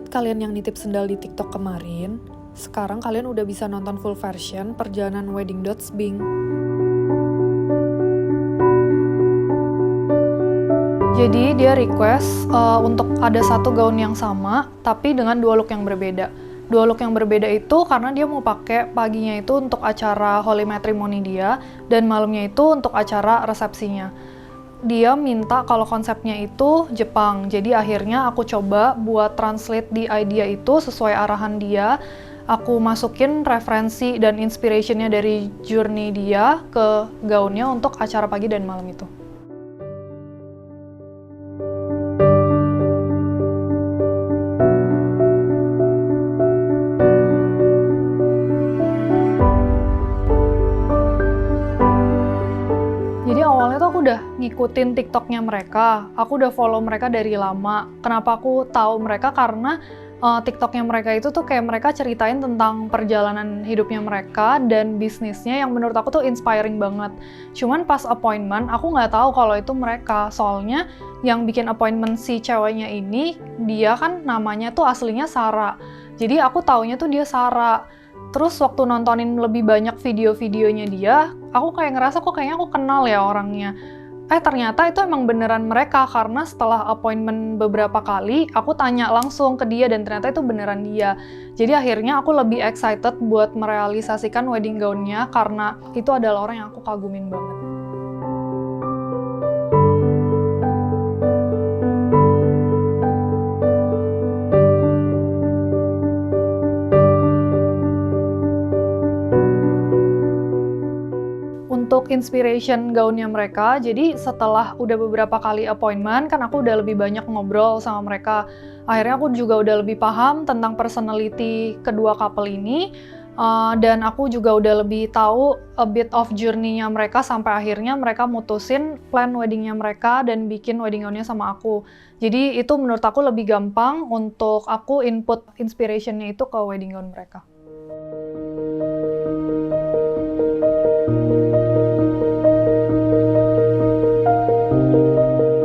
Buat kalian yang nitip sendal di TikTok kemarin, sekarang kalian udah bisa nonton full version perjalanan Wedding Dots Bing. Jadi dia request untuk ada satu gaun yang sama, tapi dengan dua look yang berbeda. Dua look yang berbeda itu karena dia mau pakai paginya itu untuk acara holy matrimony dia, dan malamnya itu untuk acara resepsinya. Dia minta kalau konsepnya itu Jepang, jadi akhirnya aku coba buat translate di idea itu sesuai arahan dia. Aku masukin referensi dan inspirationnya dari journey dia ke gaunnya untuk acara pagi dan malam itu. Jadi awalnya tuh aku udah ngikutin TikToknya mereka, aku udah follow mereka dari lama. Kenapa aku tahu mereka? Karena TikToknya mereka itu tuh kayak mereka ceritain tentang perjalanan hidupnya mereka dan bisnisnya yang menurut aku tuh inspiring banget. Cuman pas appointment, aku nggak tahu kalau itu mereka. Soalnya yang bikin appointment si ceweknya ini, dia kan namanya tuh aslinya Sarah. Jadi aku taunya tuh dia Sarah. Terus waktu nontonin lebih banyak video-videonya dia, aku kayak ngerasa kok kayaknya aku kenal ya orangnya. Ternyata itu emang beneran mereka, karena setelah appointment beberapa kali, aku tanya langsung ke dia dan ternyata itu beneran dia. Jadi akhirnya aku lebih excited buat merealisasikan wedding gown-nya karena itu adalah orang yang aku kagumin banget. Untuk inspiration gaunnya mereka, jadi setelah udah beberapa kali appointment, kan aku udah lebih banyak ngobrol sama mereka. Akhirnya aku juga udah lebih paham tentang personality kedua couple ini, dan aku juga udah lebih tahu a bit of journey-nya mereka sampai akhirnya mereka mutusin plan wedding-nya mereka dan bikin wedding gown-nya sama aku. Jadi itu menurut aku lebih gampang untuk aku input inspiration-nya itu ke wedding gown mereka.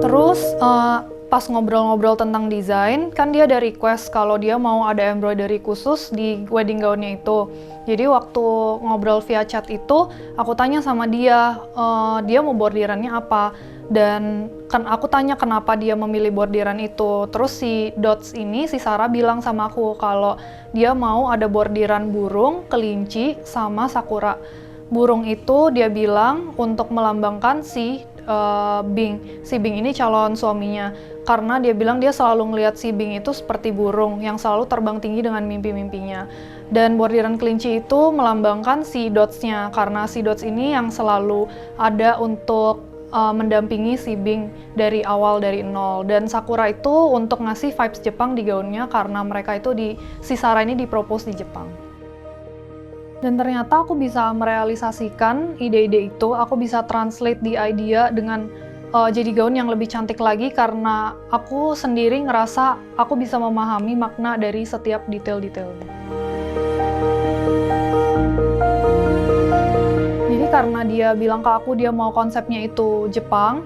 Terus pas ngobrol-ngobrol tentang desain, kan dia ada request kalau dia mau ada embroidery khusus di wedding gown-nya itu. Jadi waktu ngobrol via chat itu, aku tanya sama dia, dia mau bordirannya apa. Dan kan aku tanya kenapa dia memilih bordiran itu. Terus si Dots ini, si Sarah bilang sama aku kalau dia mau ada bordiran burung, kelinci, sama sakura. Burung itu dia bilang untuk melambangkan si Bing. Si Bing ini calon suaminya. Karena dia bilang dia selalu ngelihat si Bing itu seperti burung yang selalu terbang tinggi dengan mimpi-mimpinya. Dan bordiran kelinci itu melambangkan si Dots-nya. Karena si Dots ini yang selalu ada untuk mendampingi si Bing dari awal, dari nol. Dan Sakura itu untuk ngasih vibes Jepang di gaunnya karena mereka itu si Sarah ini dipropose di Jepang. Dan ternyata aku bisa merealisasikan ide-ide itu, aku bisa translate di idea dengan jadi gaun yang lebih cantik lagi karena aku sendiri ngerasa aku bisa memahami makna dari setiap detail-detailnya. Jadi karena dia bilang ke aku dia mau konsepnya itu Jepang,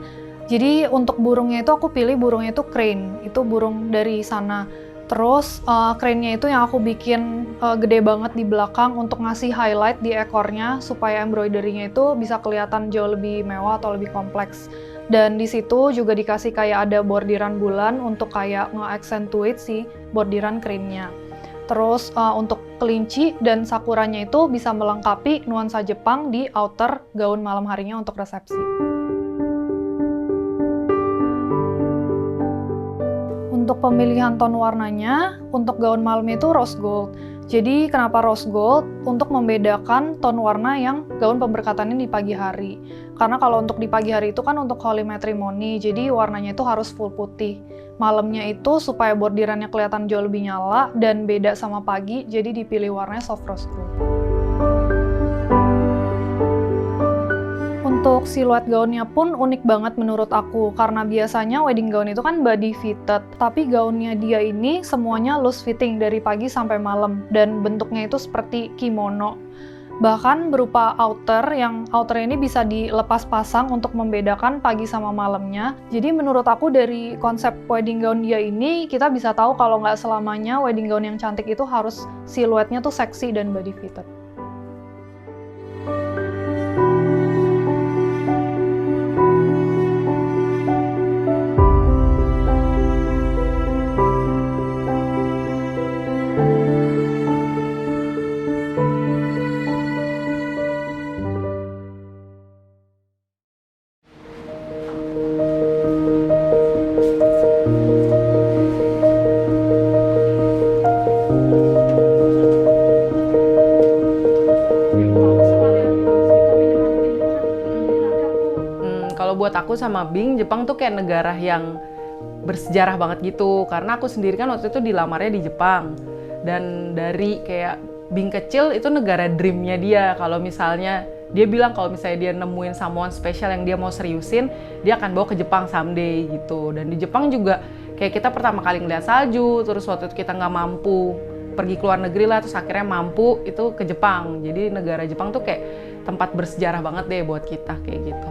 jadi untuk burungnya itu aku pilih burungnya itu crane, itu burung dari sana. Terus crane-nya itu yang aku bikin gede banget di belakang untuk ngasih highlight di ekornya supaya embroidery-nya itu bisa kelihatan jauh lebih mewah atau lebih kompleks. Dan di situ juga dikasih kayak ada bordiran bulan untuk kayak nge-accentuate si bordiran crane-nya. Terus untuk kelinci dan sakuranya itu bisa melengkapi nuansa Jepang di outer gaun malam harinya untuk resepsi. Untuk pemilihan tone warnanya, untuk gaun malam itu rose gold. Jadi kenapa rose gold? Untuk membedakan tone warna yang gaun pemberkatannya di pagi hari. Karena kalau untuk di pagi hari itu kan untuk holy matrimony, jadi warnanya itu harus full putih. Malamnya itu supaya bordirannya kelihatan jauh lebih nyala dan beda sama pagi, jadi dipilih warnanya soft rose gold. Untuk siluet gaunnya pun unik banget menurut aku, karena biasanya wedding gown itu kan body fitted, tapi gaunnya dia ini semuanya loose fitting dari pagi sampai malam, dan bentuknya itu seperti kimono. Bahkan berupa yang outer ini bisa dilepas pasang untuk membedakan pagi sama malamnya. Jadi menurut aku dari konsep wedding gown dia ini, kita bisa tahu kalau nggak selamanya wedding gown yang cantik itu harus siluetnya tuh seksi dan body fitted. Kalau buat aku sama Bing, Jepang tuh kayak negara yang bersejarah banget gitu. Karena aku sendiri kan waktu itu dilamarnya di Jepang. Dan dari kayak Bing kecil itu negara dreamnya dia. Kalau misalnya dia bilang kalau misalnya dia nemuin someone spesial yang dia mau seriusin, dia akan bawa ke Jepang someday gitu. Dan di Jepang juga kayak kita pertama kali ngeliat salju, terus waktu itu kita nggak mampu pergi ke luar negeri lah, terus akhirnya mampu itu ke Jepang. Jadi negara Jepang tuh kayak tempat bersejarah banget deh buat kita kayak gitu.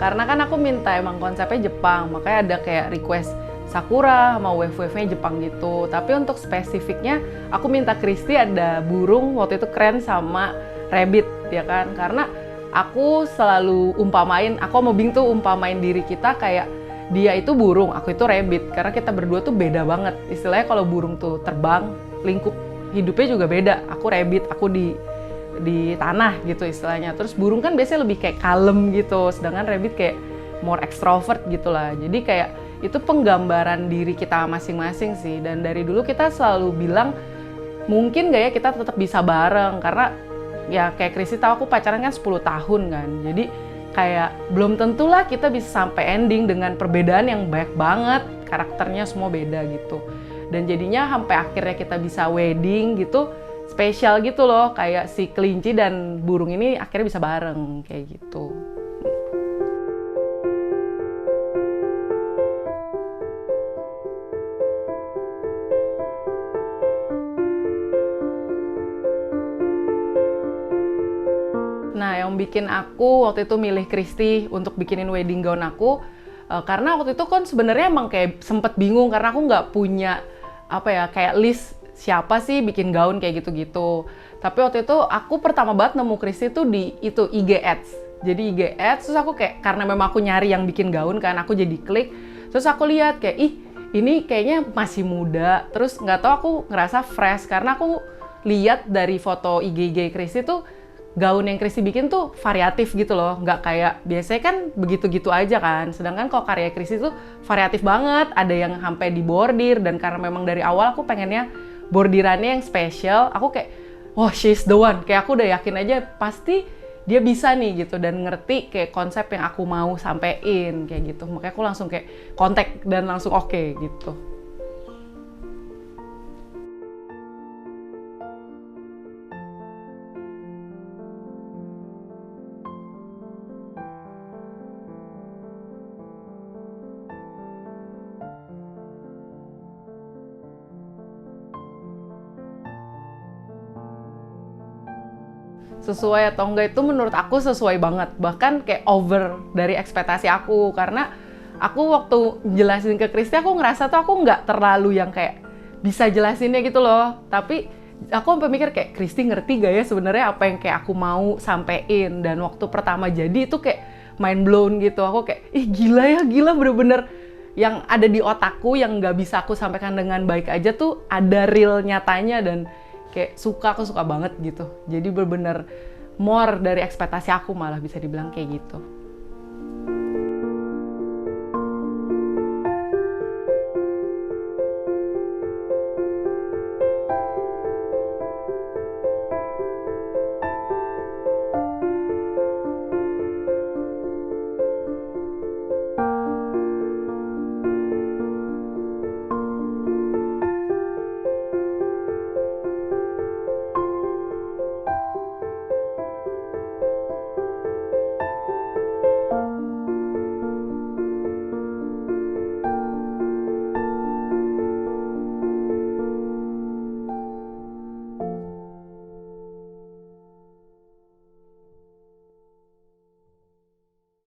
Karena kan aku minta emang konsepnya Jepang, makanya ada kayak request sakura sama wave-wave-nya Jepang gitu. Tapi untuk spesifiknya aku minta Christy ada burung, waktu itu keren sama rabbit ya kan. Karena aku selalu aku mau Bing tuh umpamain diri kita kayak dia itu burung, aku itu rabbit. Karena kita berdua tuh beda banget. Istilahnya kalau burung tuh terbang, lingkup hidupnya juga beda. Aku rabbit, aku di tanah gitu istilahnya. Terus burung kan biasanya lebih kayak kalem gitu, sedangkan rabbit kayak more extrovert gitu lah. Jadi kayak itu penggambaran diri kita masing-masing sih. Dan dari dulu kita selalu bilang mungkin gak ya kita tetap bisa bareng, karena ya kayak Christy tahu aku pacaran kan 10 tahun kan. Jadi kayak belum tentulah kita bisa sampai ending dengan perbedaan yang banyak banget, karakternya semua beda gitu. Dan jadinya sampai akhirnya kita bisa wedding gitu, spesial gitu loh, kayak si kelinci dan burung ini akhirnya bisa bareng kayak gitu. Nah, yang bikin aku waktu itu milih Christy untuk bikinin wedding gown aku, karena waktu itu kan sebenarnya emang kayak sempet bingung karena aku nggak punya kayak list siapa sih bikin gaun kayak gitu-gitu. Tapi waktu itu aku pertama banget nemu Christy tuh di itu IG Ads. Jadi IG Ads, terus aku kayak karena memang aku nyari yang bikin gaun kan, aku jadi klik. Terus aku lihat kayak ini kayaknya masih muda. Terus nggak tahu aku ngerasa fresh karena aku lihat dari foto IG Christy tuh gaun yang Christy bikin tuh variatif gitu loh, nggak kayak biasanya kan begitu-gitu aja kan. Sedangkan kalau karya Christy tuh variatif banget, ada yang sampai dibordir, dan karena memang dari awal aku pengennya bordirannya yang spesial, aku kayak oh she's the one, kayak aku udah yakin aja pasti dia bisa nih gitu dan ngerti kayak konsep yang aku mau sampein kayak gitu. Makanya aku langsung kayak kontak dan langsung oke gitu. Sesuai atau enggak itu menurut aku sesuai banget, bahkan kayak over dari ekspektasi aku. Karena aku waktu jelasin ke Christy aku ngerasa tuh aku nggak terlalu yang kayak bisa jelasinnya gitu loh, tapi aku sampai mikir kayak Christy ngerti gak ya sebenarnya apa yang kayak aku mau sampein. Dan waktu pertama jadi itu kayak mind blown gitu, aku kayak gila bener-bener yang ada di otakku yang nggak bisa aku sampaikan dengan baik aja tuh ada real nyatanya, dan kayak aku suka banget gitu. Jadi bener-bener more dari ekspektasi aku, malah bisa dibilang kayak gitu.